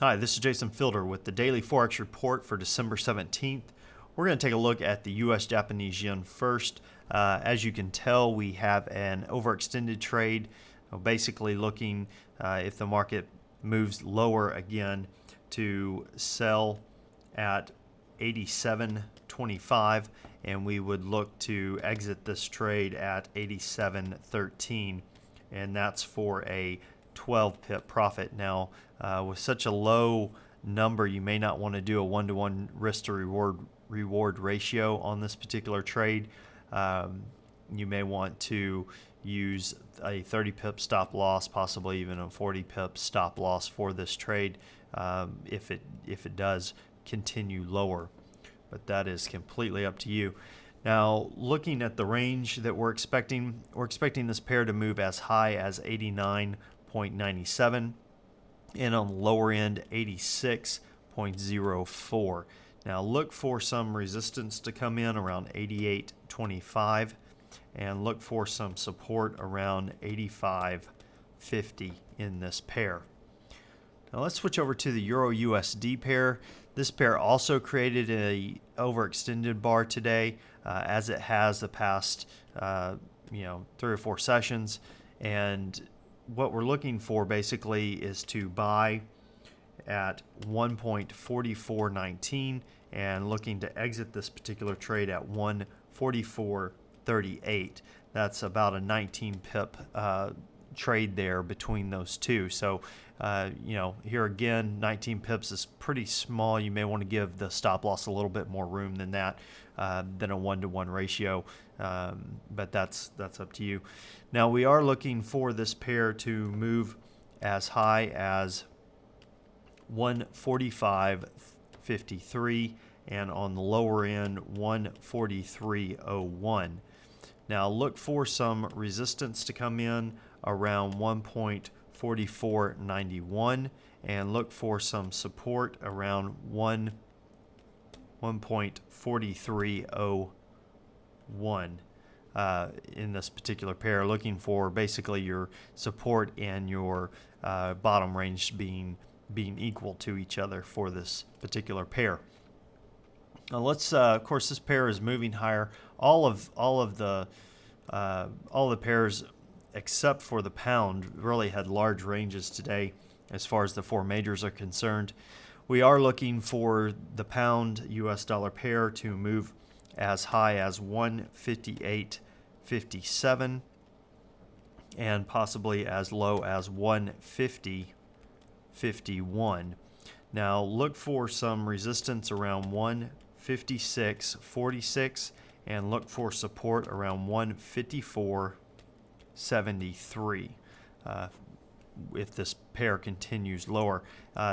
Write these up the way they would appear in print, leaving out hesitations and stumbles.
Hi, this is Jason Fielder with the Daily Forex Report for December 17th. We're going to take a look at the US Japanese yen first. As you can tell, we have an overextended trade, basically looking if the market moves lower again to sell at 87.25, and we would look to exit this trade at 87.13, and that's for a 12 pip profit. Now, with such a low number, you may not want to do a 1-to-1 risk to reward ratio on this particular trade. You may want to use a 30 pip stop loss, possibly even a 40 pip stop loss for this trade if it does continue lower. But that is completely up to you. Now, looking at the range that we're expecting this pair to move as high as 89.97 and on the lower end 86.04. Now look for some resistance to come in around 88.25 and look for some support around 85.50 in this pair. Now let's switch over to the Euro-USD pair. This pair also created a overextended bar today, as it has the past 3 or 4 sessions. And what we're looking for basically is to buy at 1.4419 and looking to exit this particular trade at 1.4438. That's about a 19 pip trade there between those two. So here again, 19 pips is pretty small. You may want to give the stop loss a little bit more room than that, than a 1-to-1 ratio, but that's up to you. Now we are looking for this pair to move as high as 145.53 and on the lower end 143.01. Now look for some resistance to come in around 1.4491 and look for some support around 1.4301 in this particular pair, looking for basically your support and your bottom range being equal to each other for this particular pair. Now let's of course this pair is moving higher. All of the pairs except for the pound really had large ranges today as far as the 4 majors are concerned. We are looking for the pound US dollar pair to move as high as 158.57 and possibly as low as 150.51. Now look for some resistance around 156.46 and look for support around 154.73 if this pair continues lower.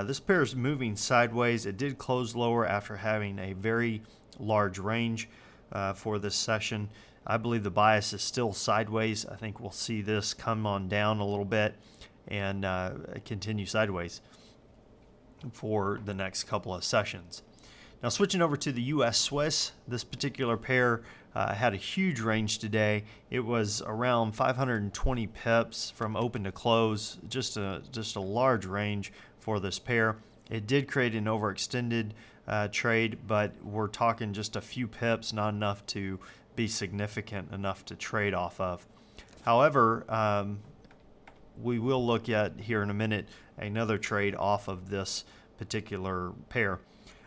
This pair is moving sideways. It did close lower after having a very large range for this session. I believe the bias is still sideways. I think we'll see this come on down a little bit and continue sideways for the next couple of sessions. Now switching over to the US Swiss, this particular pair had a huge range today. It was around 520 pips from open to close, just a large range for this pair. It did create an overextended trade, but we're talking just a few pips, not enough to be significant enough to trade off of. However, we will look at here in a minute another trade off of this particular pair.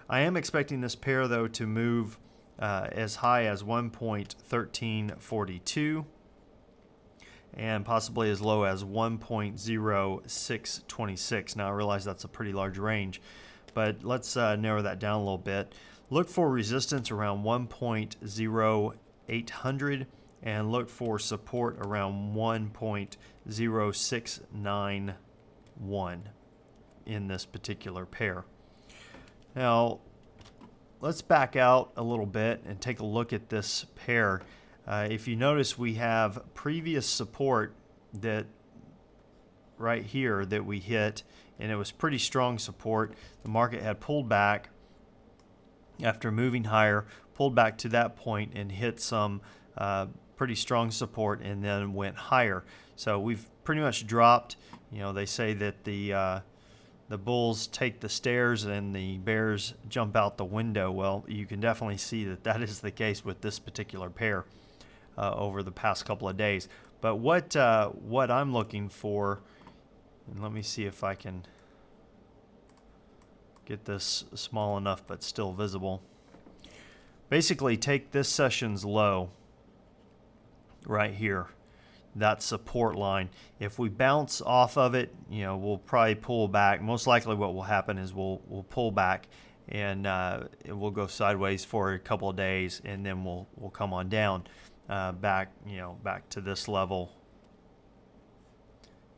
I am expecting this pair though to move as high as 1.1342 and possibly as low as 1.0626. Now I realize that's a pretty large range, but let's narrow that down a little bit. Look for resistance around 1.0800 and look for support around 1.0691 in this particular pair. Now let's back out a little bit and take a look at this pair. If you notice, we have previous support that right here that we hit, and it was pretty strong support. The market had pulled back after moving higher, pulled back to that point and hit some pretty strong support and then went higher. So we've pretty much dropped. They say that the the bulls take the stairs and the bears jump out the window. Well, you can definitely see that that is the case with this particular pair over the past couple of days. But what I'm looking for, and let me see if I can get this small enough but still visible. Basically, take this session's low right here, that support line. If we bounce off of it, you know, we'll probably pull back. Most likely what will happen is we'll pull back and we'll go sideways for a couple of days, and then we'll come on down back, you know, back to this level,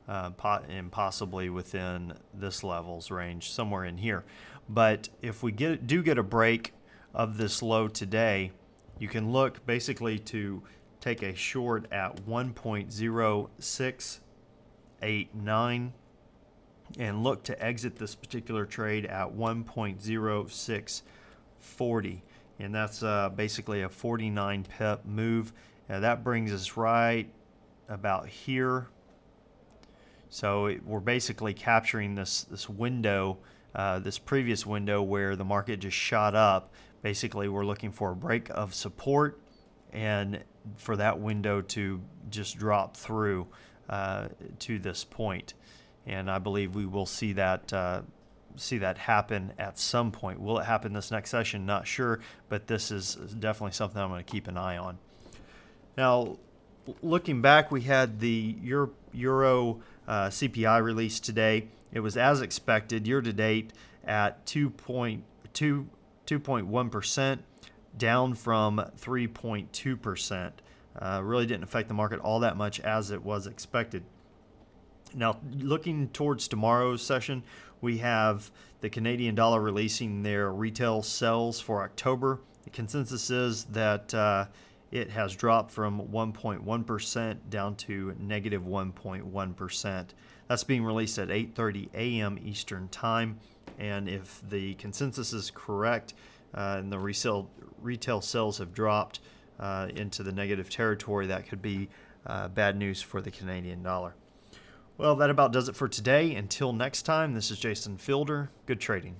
and possibly within this level's range, somewhere in here. But if we do get a break of this low today, you can look basically to take a short at 1.0689 and look to exit this particular trade at 1.0640, and that's basically a 49 pip move. That brings us right about here. So we're basically capturing this window, this previous window where the market just shot up. Basically, we're looking for a break of support and for that window to just drop through to this point. And I believe we will see that happen at some point. Will it happen this next session? Not sure, but this is definitely something I'm going to keep an eye on. Now, looking back, we had the Euro CPI release today. It was as expected, year to date at 2.1%, down from 3.2%. Really didn't affect the market all that much as it was expected. Now, looking towards tomorrow's session, we have the Canadian dollar releasing their retail sales for October. The consensus is that it has dropped from 1.1% down to negative 1.1%. That's being released at 8:30 a.m. Eastern Time. And if the consensus is correct, and the retail sales have dropped into the negative territory, that could be bad news for the Canadian dollar. Well, that about does it for today. Until next time, this is Jason Fielder. Good trading.